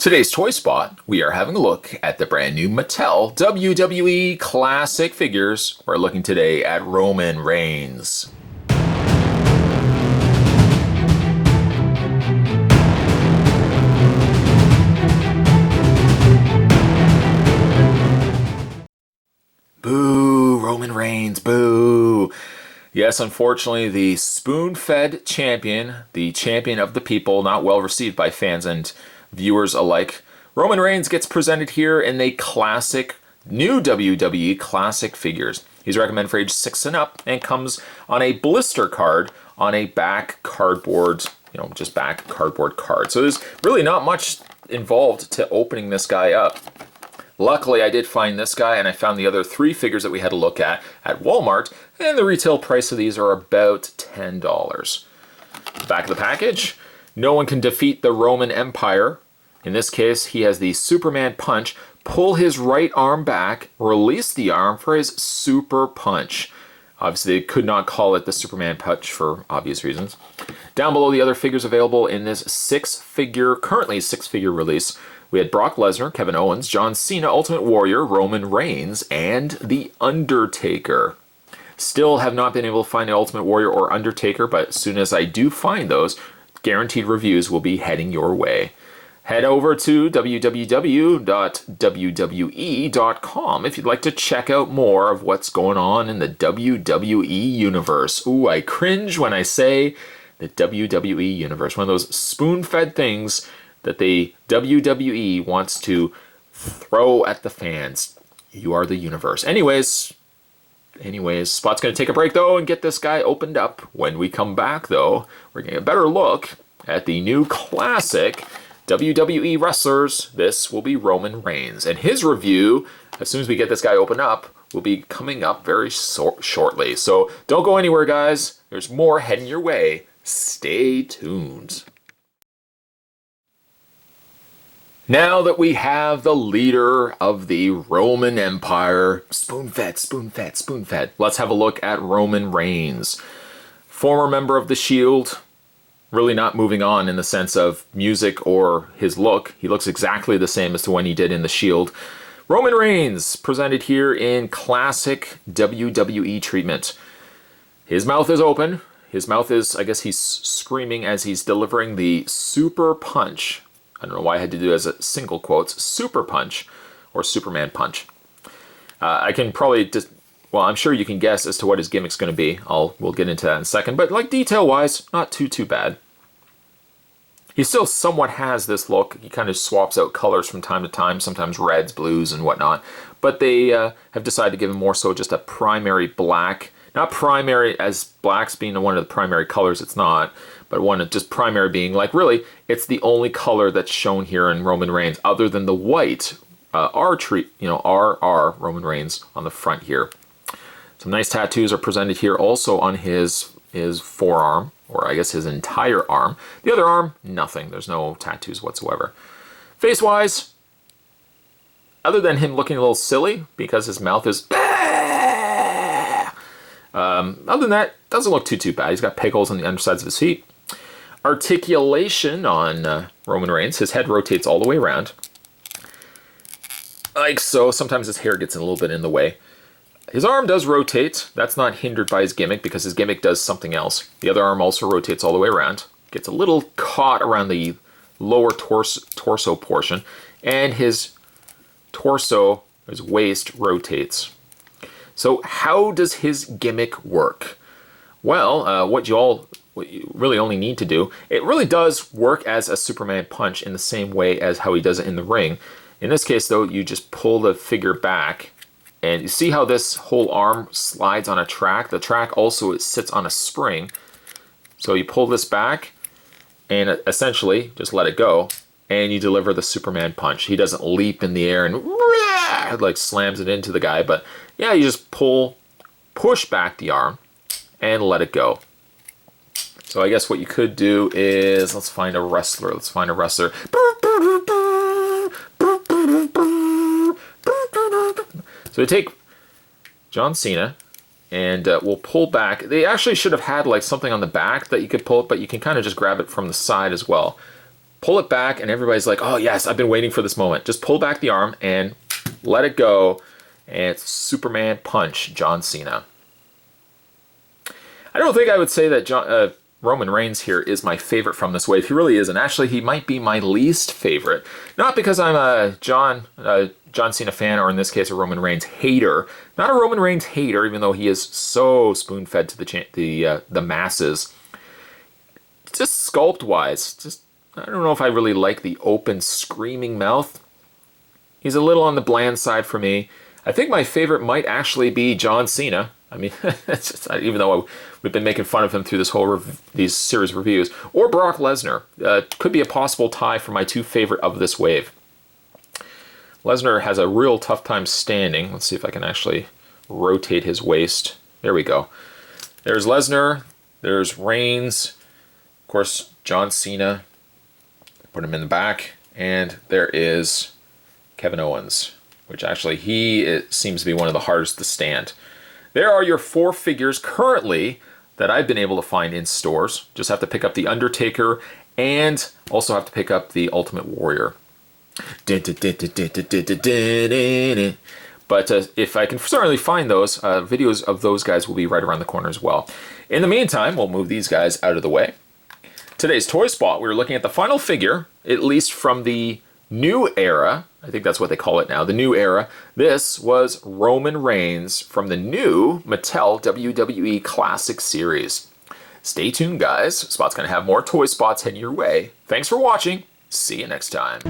Today's Toy Spot, we are having a look at the brand new Mattel WWE Classic figures. We're looking today at Roman Reigns. Boo, Roman Reigns, boo. Yes, unfortunately, the spoon-fed champion, the champion of the people, not well received by fans and viewers alike. Roman Reigns gets presented here in the classic, new WWE classic figures. He's recommended for age 6 and up and comes on a blister card on a back cardboard, just back cardboard card. So there's really not much involved to opening this guy up. Luckily, I did find this guy, and I found the other 3 figures that we had to look at Walmart, and the retail price of these are about $10. Back of the package, no one can defeat the Roman Empire. In this case, he has the Superman punch. Pull his right arm back, release the arm for his super punch. Obviously, they could not call it the Superman punch for obvious reasons. Down below, the other figures available in this currently 6-figure release. We had Brock Lesnar, Kevin Owens, John Cena, Ultimate Warrior, Roman Reigns, and The Undertaker. Still have not been able to find the Ultimate Warrior or Undertaker, but as soon as I do find those, guaranteed reviews will be heading your way. Head over to www.wwe.com if you'd like to check out more of what's going on in the WWE universe. Ooh, I cringe when I say the WWE universe. One of those spoon-fed things that the WWE wants to throw at the fans. You are the universe. Anyways, Spot's going to take a break, though, and get this guy opened up. When we come back, though, we're getting a better look at the new classic WWE wrestlers. This will be Roman Reigns. And his review, as soon as we get this guy opened up, will be coming up very shortly. So don't go anywhere, guys. There's more heading your way. Stay tuned. Now that we have the leader of the Roman Empire, spoon-fed, spoon-fed, spoon-fed, let's have a look at Roman Reigns. Former member of the Shield, really not moving on in the sense of music or his look. He looks exactly the same as to when he did in the Shield. Roman Reigns, presented here in classic WWE treatment. His mouth is open. His mouth is, I guess he's screaming as he's delivering the super punch. I don't know why I had to do it as a single quotes, super punch or Superman punch. I can probably just, well, I'm sure you can guess as to what his gimmick's going to be. We'll get into that in a second, but like detail-wise, not too bad. He still somewhat has this look. He kind of swaps out colors from time to time, sometimes reds, blues, and whatnot. But they have decided to give him more so just a primary black. Not primary as blacks being one of the primary colors, it's not. But one just primary being like, really, it's the only color that's shown here in Roman Reigns other than the white RR Roman Reigns on the front here. Some nice tattoos are presented here also on his forearm, or I guess his entire arm. The other arm, nothing. There's no tattoos whatsoever. Face-wise, other than him looking a little silly because his mouth is... other than that, doesn't look too bad. He's got peg holes on the undersides of his feet. Articulation on Roman Reigns. His head rotates all the way around. Like so. Sometimes his hair gets a little bit in the way. His arm does rotate. That's not hindered by his gimmick because his gimmick does something else. The other arm also rotates all the way around. Gets a little caught around the lower torso portion. And his torso, his waist, rotates. So how does his gimmick work? Well, what you really only need to do, it really does work as a Superman punch in the same way as how he does it in the ring. In this case, though, you just pull the figure back, and you see how this whole arm slides on a track? The track also sits on a spring. So you pull this back, and essentially just let it go, and you deliver the Superman punch. He doesn't leap in the air and like slams it into the guy, but yeah, you just push back the arm, and let it go. So I guess what you could do is, let's find a wrestler. So we take John Cena, and we'll pull back. They actually should have had like something on the back that you could pull it, but you can kind of just grab it from the side as well. pull it back, and everybody's like, oh yes, I've been waiting for this moment. Just pull back the arm and let it go, and it's Superman Punch, John Cena. I don't think I would say that Roman Reigns here is my favorite from this wave. He really isn't. Actually, he might be my least favorite. Not because I'm a John Cena fan, or in this case, a Roman Reigns hater. Not a Roman Reigns hater, even though he is so spoon-fed to the masses. Just sculpt-wise, just I don't know if I really like the open, screaming mouth. He's a little on the bland side for me. I think my favorite might actually be John Cena. I mean, it's just, even though we've been making fun of him through this whole these series reviews, or Brock Lesnar. Could be a possible tie for my two favorite of this wave. Lesnar has a real tough time standing. Let's see if I can actually rotate his waist. There we go. There's Lesnar. There's Reigns. Of course, John Cena. Put him in the back. And there is Kevin Owens, which actually it seems to be one of the hardest to stand. There are your four figures currently that I've been able to find in stores. Just have to pick up the Undertaker and also have to pick up the Ultimate Warrior. But if I can certainly find those, videos of those guys will be right around the corner as well. In the meantime, we'll move these guys out of the way. Today's Toy Spot, we were looking at the final figure, at least from the new era. I think that's what they call it now, the new era. This was Roman Reigns from the new Mattel WWE Classic Series. Stay tuned, guys. Spot's going to have more Toy Spots heading your way. Thanks for watching. See you next time.